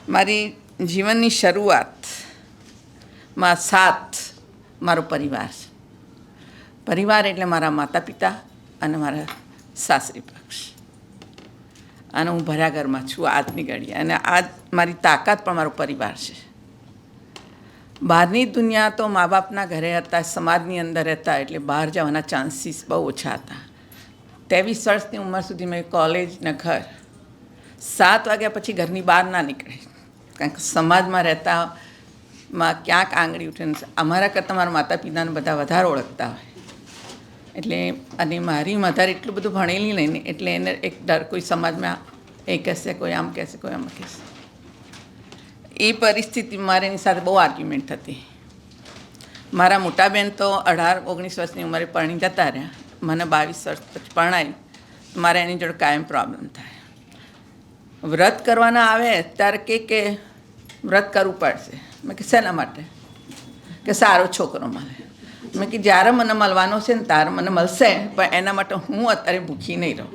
મારી જીવનની શરૂઆતમાં સાથ મારો પરિવાર છે. પરિવાર એટલે મારા માતા પિતા અને મારા સાસરી પક્ષ. અને હું ભર્યા ઘરમાં છું આજની ઘડી, અને આ મારી તાકાત પણ મારો પરિવાર છે. બહારની દુનિયા તો મા બાપના ઘરે હતા, સમાજની અંદર હતા, એટલે બહાર જવાના ચાન્સીસ બહુ ઓછા હતા. 23 વર્ષની ઉંમર સુધી મેં કોલેજના ઘર 7 વાગ્યા પછી ઘરની બહાર ના નીકળે, કારણ કે સમાજમાં રહેતામાં ક્યાંક આંગળી ઉઠીને અમારા કરતાં મારા માતા પિતાને બધા વધારે ઓળખતા હોય. એટલે અને મારી મધર એટલું બધું ભણેલી નહીં ને, એટલે એને એક ડર, કોઈ સમાજમાં એ કહેશે, કોઈ આમ કહેશે, કોઈ આમ કહેશે. એ પરિસ્થિતિ મારે એની સાથે બહુ આર્ગ્યુમેન્ટ થતી. મારા મોટા બેન તો 18-19 વર્ષની ઉંમરે પરણી જતા રહ્યા. મને 22 વર્ષ પછી પરણાવી. મારે એની જોડે કાયમ પ્રોબ્લેમ થાય. વ્રત કરવાના આવે ત્યારે કે વ્રત કરવું પડશે. મેં કે શેના માટે? કે સારો છોકરો મળે. મેં કે જ્યારે મને મળવાનો છે ને ત્યારે મને મળશે, પણ એના માટે હું અત્યારે ભૂખી નહીં રહું.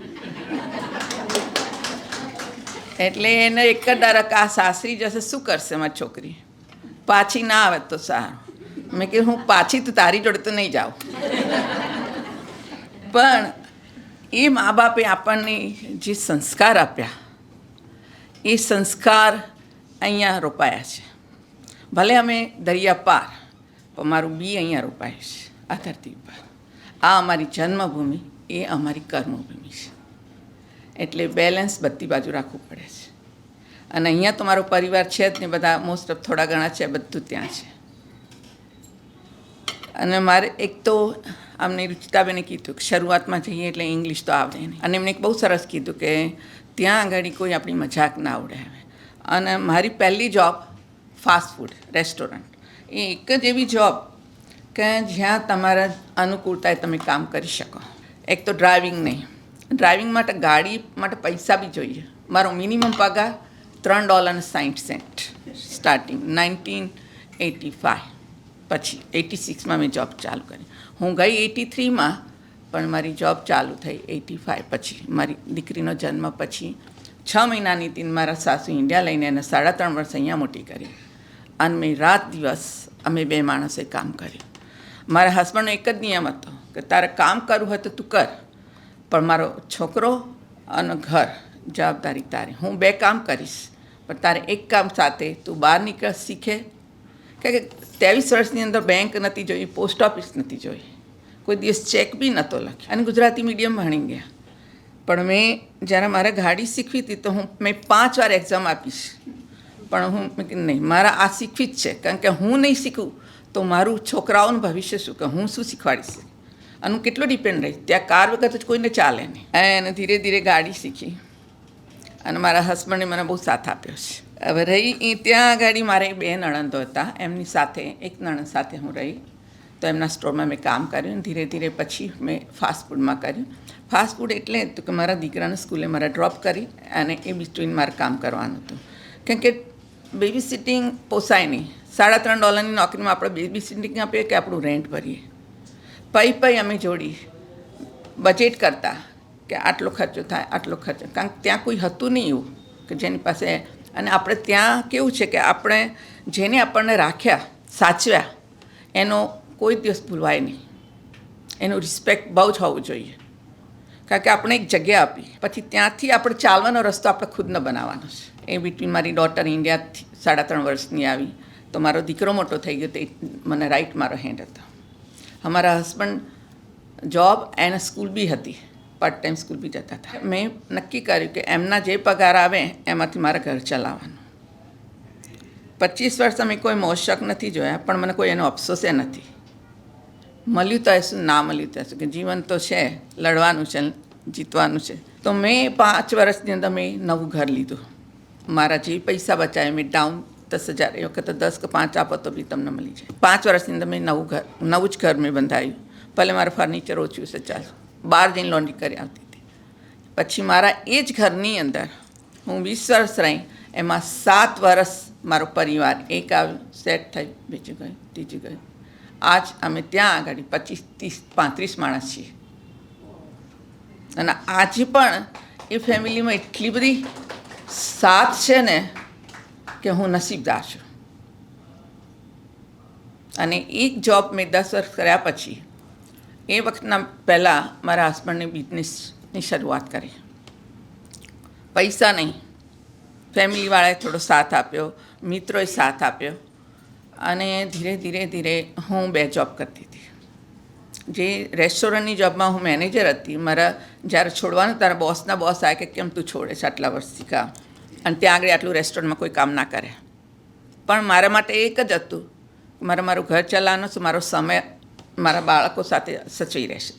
એટલે એને એક જ ડર કે આ સાસરી જશે, શું કરશે મારી છોકરી, પાછી ના આવે તો સારું. મેં કે હું પાછી તો તારી જોડે તો નહીં જાઉં. પણ એ મા બાપે આપણને જે સંસ્કાર આપ્યા, એ સંસ્કાર અહીંયા રોપાયા છે. ભલે અમે દરિયા પાર, પણ મારું બી અહીંયા રોપાયું છે આ ધરતી પર. આ અમારી જન્મભૂમિ, એ અમારી કર્મભૂમિ છે. એટલે બેલેન્સ બધી બાજુ રાખવું પડે છે. અને અહીંયા તો મારો પરિવાર છે જ ને, બધા મોસ્ટ ઓફ થોડા ઘણા છે, બધું ત્યાં છે. અને મારે એક તો અમને રુચિતાબેને કીધું કે શરૂઆતમાં જઈએ એટલે ઇંગ્લિશ તો આવડે નહીં. અને એમણે એક બહુ સરસ કીધું કે ત્યાં આગળ કોઈ આપણી મજાક ના ઉડાવે. અને મારી પહેલી જોબ ફાસ્ટ ફૂડ રેસ્ટોરન્ટ, એ એક જ એવી જોબ કે જ્યાં તમારા અનુકૂળતાએ તમે કામ કરી શકો. એક તો ડ્રાઇવિંગ નહીં, ડ્રાઇવિંગ માટે ગાડી માટે પૈસા બી જોઈએ. મારો મિનિમમ પગાર $3.60 સ્ટાર્ટિંગ 1985. પછી 86માં મેં જોબ ચાલુ કરી. હું ગઈ 83માં, પણ મારી જોબ ચાલુ થઈ 85 પછી. મારી દીકરીનો જન્મ પછી 6 મહિનાની હતી મારા સાસુ ઇન્ડિયા લઈને એને 3.5 વર્ષ અહીંયા મોટી કરી. અને મેં રાત દિવસ અમે 2 માણસે કામ કર્યું. મારા હસબન્ડનો એક જ નિયમ હતો કે તારે કામ કરવું હોય તો તું કર, પણ મારો છોકરો અને ઘર જવાબદારી તારી. હું 2 કામ કરીશ, પણ તારે એક કામ સાથે તું બહાર નીકળ શીખે. કે 23 વર્ષની અંદર બેંક નથી જોઈ, પોસ્ટ ઓફિસ નથી જોઈ, કોઈ દિવસ ચેક બી નહોતો લખ્યો. અને ગુજરાતી મીડિયમ ભણી ગયા. પણ મેં જ્યારે મારે ગાડી શીખવી હતી તો મેં 5 વાર એક્ઝામ આપીશ, પણ હું નહીં, મારા આ શીખવી જ છે. કારણ કે હું નહીં શીખું તો મારું છોકરાઓનું ભવિષ્ય શું, કે હું શું શીખવાડીશ. અને હું કેટલો ડિપેન્ડ રહીશ. ત્યાં કાર વગર તો કોઈને ચાલે નહીં. અને ધીરે ધીરે ગાડી શીખી. અને મારા હસબન્ડે મને બહુ સાથ આપ્યો છે. હવે રહી ત્યાં આગળ મારે 2 નણંદો હતા, એમની સાથે એક નણંદ સાથે હું રહી. તો એમના સ્ટોરમાં મેં કામ કર્યું. ધીરે ધીરે પછી મેં ફાસ્ટ ફૂડમાં કર્યું. ફાસ્ટ ફૂડ એટલે તો કે મારા દીકરાને સ્કૂલે મારા ડ્રોપ કરી અને એ બિટવીન મારે કામ કરવાનું હતું. કેમ કે બેબી સિટિંગ પોસાય નહીં. $3.5 નોકરીમાં આપણે બેબી સિટિંગ આપીએ કે આપણું રેન્ટ ભરીએ. પઈ અમે જોડી બજેટ કરતા કે આટલો ખર્ચો થાય, આટલો ખર્ચો. કારણ કે ત્યાં કોઈ હતું નહીં એવું કે જેની પાસે. અને આપણે ત્યાં કેવું છે કે આપણે જેને આપણને રાખ્યા, સાચવ્યા, એનો કોઈ દિવસ ભૂલવાય નહીં. એનું રિસ્પેક્ટ બહુ જ હોવું જોઈએ. કારણ કે આપણે એક જગ્યા આપી, પછી ત્યાંથી આપણે ચાલવાનો રસ્તો આપણે ખુદને બનાવવાનો છે. એ બિટવીન મારી ડોટર ઇન્ડિયાથી 3.5 વર્ષની આવી, તો મારો દીકરો મોટો થઈ ગયો, તો મને રાઈટ મારો હેન્ડ હતો. અમારા હસબન્ડ જોબ એને સ્કૂલ બી હતી, પાર્ટ ટાઈમ સ્કૂલ બી જતા હતા. મેં નક્કી કર્યું કે એમના જે પગાર આવે એમાંથી મારે ઘર ચલાવવાનું. 25 વર્ષ અમે કોઈ મોશક નથી જોયા, પણ મને કોઈ એનો અફસોસ નથી. મળ્યું તો શું, ના મળ્યું તો શું, કે જીવન તો છે, લડવાનું છે, જીતવાનું છે. તો મેં 5 વર્ષની અંદર મેં નવું ઘર લીધું. મારા જે પૈસા બચાવ્યા મેં ડાઉન 10,000, એ વખતે 10 કે 5 આપો તો બી તમને મળી જાય. 5 વર્ષની અંદર મેં નવું જ ઘર મેં બંધાયું. ભલે મારું ફર્નિચર ઓછું છે, ચાલ, બહાર જઈને લોન્ડ્રી કરી આવતી હતી. પછી મારા એ જ ઘરની અંદર હું 20 વર્ષ રહી. એમાં 7 વર્ષ મારો પરિવાર એક આવ્યું, સેટ થયું, બીજું ગયું, ત્રીજું ગયું. આજ અમે ત્યાં આગળ 25, 30, 35 માણસ છીએ. અને આજે પણ એ ફેમિલીમાં એટલી બધી સાથ છે ને કે હું નસીબદાર છું. અને એક જોબ મેં 10 વર્ષ કર્યા પછી એ વખતના પહેલાં મારા હસબન્ડની બિઝનેસની શરૂઆત કરી. પૈસા નહીં, ફેમિલીવાળાએ થોડો સાથ આપ્યો, મિત્રોએ સાથ આપ્યો અને ધીરે ધીરે ધીરે હું 2 જોબ કરતી હતી. જે રેસ્ટોરન્ટની જોબમાં હું મેનેજર હતી. મારા જ્યારે છોડવાનું ત્યારે બોસના બોસ આવે કે કેમ તું છોડે છે આટલા વર્ષથી કામ, અને ત્યાં આગળ આટલું રેસ્ટોરન્ટમાં કોઈ કામ ના કરે. પણ મારા માટે એક જ હતું, મારું ઘર ચલાવવાનો છે, મારો સમય મારા બાળકો સાથે સચવાઈ રહેશે.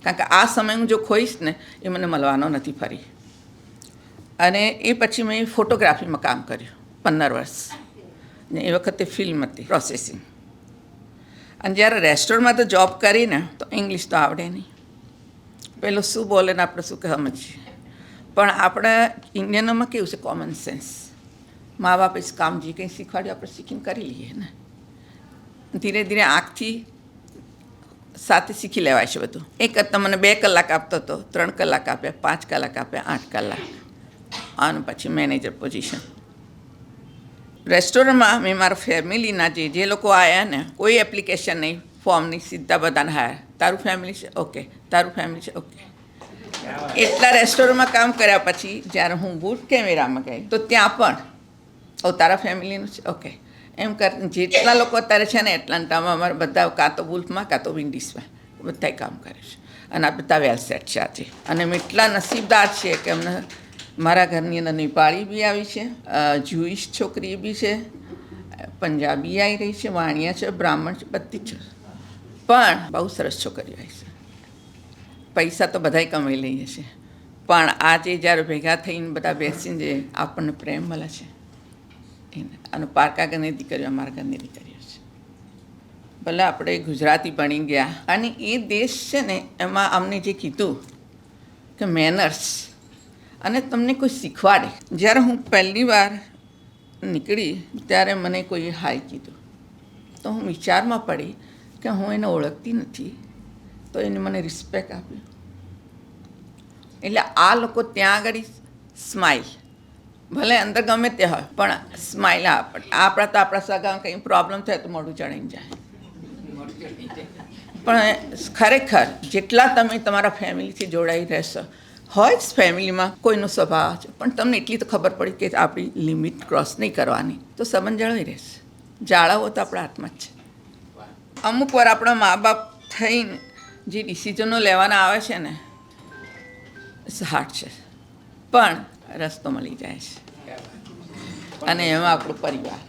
કારણ કે આ સમય હું જો ખોઈશ ને એ મને મળવાનો નથી ફરી. અને એ પછી મેં ફોટોગ્રાફીમાં કામ કર્યું 15 વર્ષ. ને એ વખતે ફિલ્મ હતી, પ્રોસેસિંગ. અને જ્યારે રેસ્ટોરન્ટમાં તો જોબ કરીને તો ઇંગ્લિશ તો આવડે નહીં. પેલું શું બોલે ને આપણે શું કે સમજીએ. પણ આપણે ઇન્ડિયનોમાં કેવું છે, કોમન સેન્સ. મા બાપે કામ જે કંઈ શીખવાડ્યું આપણે શીખીને કરી લઈએ ને. ધીરે ધીરે આંખથી સાથે શીખી લેવાય છે બધું. એક મને 2 કલાક આપતો હતો, 3 કલાક આપ્યા, 5 કલાક આપ્યા, 8 કલાક, અને પછી મેનેજર પોઝિશન. રેસ્ટોરન્ટમાં મેં મારા ફેમિલીના જે લોકો આવ્યા ને, કોઈ એપ્લિકેશન નહીં, ફોર્મની, સીધા બધાને હાયર. તારું ફેમિલી છે? ઓકે. તારું ફેમિલી છે? ઓકે. એટલા રેસ્ટોરન્ટમાં કામ કર્યા પછી જ્યારે હું બુટ કેમેરામાં ગઈ તો ત્યાં પણ તારા ફેમિલીનું છે? ઓકે. એમ કરીને જેટલા લોકો અત્યારે છે ને એટલાન્ટામાં અમારે બધા કાં તો વુલ્ફમાં કાં તો વિન્ડીઝમાં બધાએ કામ કરે છે. અને આ બધા વેલ સેટ છે આજે. અને અમે એટલા નસીબદાર છીએ કે અમને મારા ઘરની અંદર નેપાળી બી આવી છે, જુઈશ છોકરી બી છે, પંજાબી આવી રહી છે, વાણિયા છે, બ્રાહ્મણ છે, બધી છે. પણ બહુ સરસ છોકરીઓ આવી છે. પૈસા તો બધાય કમાઈ લઈએ છીએ, પણ આજે જ્યારે ભેગા થઈને બધા બેસીને જે આપણને પ્રેમ મળે છે એને. અને પારકા ઘરની દીકરીઓ અમારા ઘરની દીકરીઓ છે. ભલે આપણે ગુજરાતી ભણી ગયા, અને એ દેશ છે ને એમાં અમને જે કીધું કે મેનર્સ, અને તમને કોઈ શીખવાડે. જ્યારે હું પહેલી વાર નીકળી ત્યારે મને કોઈએ હાય કીધું તો હું વિચારમાં પડી કે હું એને ઓળખતી નથી, તો એને મને રિસ્પેક્ટ આપ્યું. એટલે આ લોકો ત્યાં આગળ સ્માઇલ, ભલે અંદર ગમે તે હોય પણ સ્માઇલ આપણા તો આપણા સગા કંઈ પ્રોબ્લેમ થાય તો મોઢું ચડીને જાય. પણ ખરેખર જેટલા તમે તમારા ફેમિલીથી જોડાઈ રહેશો, હોય જ ફેમિલીમાં કોઈનો સ્વભાવ છે, પણ તમને એટલી તો ખબર પડી કે આપણી લિમિટ ક્રોસ નહીં કરવાની, તો સંબંધ જળવાઈ રહેશે. જાળવવો તો આપણા હાથમાં જ છે. અમુક વાર આપણા મા બાપ થઈને જે ડિસિઝનો લેવાના આવે છે ને, હાર્ડ છે, પણ રસ્તો મળી જાય છે. અને એમાં આપણો પરિવાર.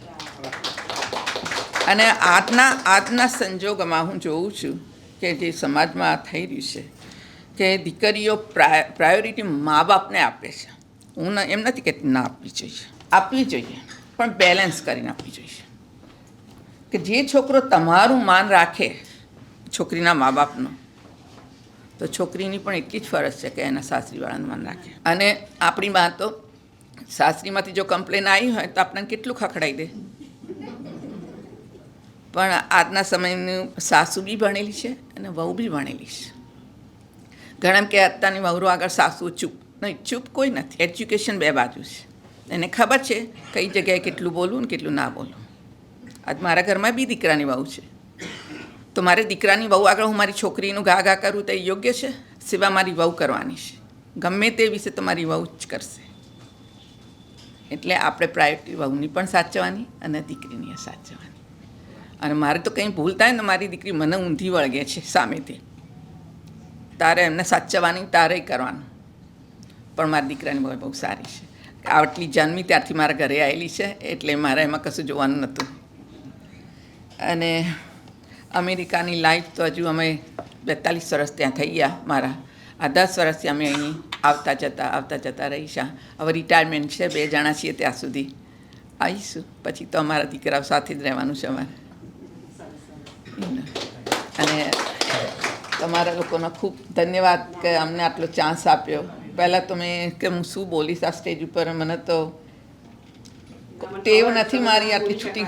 અને આજના સંજોગોમાં હું જોઉં છું કે જે સમાજમાં આ થઈ રહ્યું છે કે દીકરીઓ પ્રાયોરિટી મા બાપને આપે છે. હું એમ નથી કહેતી ના આપવી જોઈએ, પણ બેલેન્સ કરીને આપવી જોઈએ. કે જે છોકરો તમારું માન રાખે છોકરીના મા બાપનું, તો છોકરીની પણ એટલી જ ફરજ છે કે એના સાસરીવાળાનું માન રાખે. અને આપણી માં તો સાસરીમાંથી જો કમ્પ્લેન આવી હોય તો આપણને કેટલું ખખડાઈ દે. પણ આજના સમયનું સાસુ બી ભણેલી છે અને વહુ બી ભણેલી છે. ઘણા એમ કે અત્યારની વહુરો આગળ સાસુ ચૂપ નહીં, ચૂપ કોઈ નથી. એજ્યુકેશન 2 બાજુ છે. એને ખબર છે કઈ જગ્યાએ કેટલું બોલવું ને કેટલું ના બોલવું. આજ મારા ઘરમાં બી દીકરાની વહુ છે, તો મારે દીકરાની વહુ આગળ હું મારી છોકરીનું ઘા ઘા કરું તો એ યોગ્ય છે? સિવા મારી વહુ કરવાની છે. ગમે તે વિશે તો મારી વહુ જ કરશે. એટલે આપણે પ્રાયોરિટી વહુની પણ સાચવવાની અને દીકરીની સાચવવાની. અને મારે તો કંઈ ભૂલ થાય ને મારી દીકરી મને ઊંધી વળગે છે સામેથી, તારે એમને સાચવવાની, તારે કરવાનું. પણ મારી દીકરાની વહુ બહુ સારી છે. આટલી જન્મી ત્યારથી મારા ઘરે આવેલી છે, એટલે મારે એમાં કશું જોવાનું નહોતું. અને અમેરિકાની લાઈફ તો હજુ અમે 42 વર્ષ ત્યાં થઈ ગયા મારા. આ 10 વર્ષથી અમે અહીં આવતા જતા રહીશું. હવે રિટાયરમેન્ટ છે, 2 જણા છીએ, ત્યાં સુધી આવીશું. પછી તો અમારા દીકરાઓ સાથે જ રહેવાનું છે અમારે. અને તમારા લોકોનો ખૂબ ધન્યવાદ કે અમને આટલો ચાન્સ આપ્યો. પહેલાં તો મેં કે હું શું બોલીશ આ સ્ટેજ ઉપર, મને તો ટેવ નથી મારી આટલી છૂટી,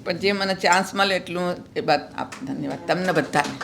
પણ જે મને ચાન્સ મળ્યો એટલું એ બાદ ધન્યવાદ તમને બધાને.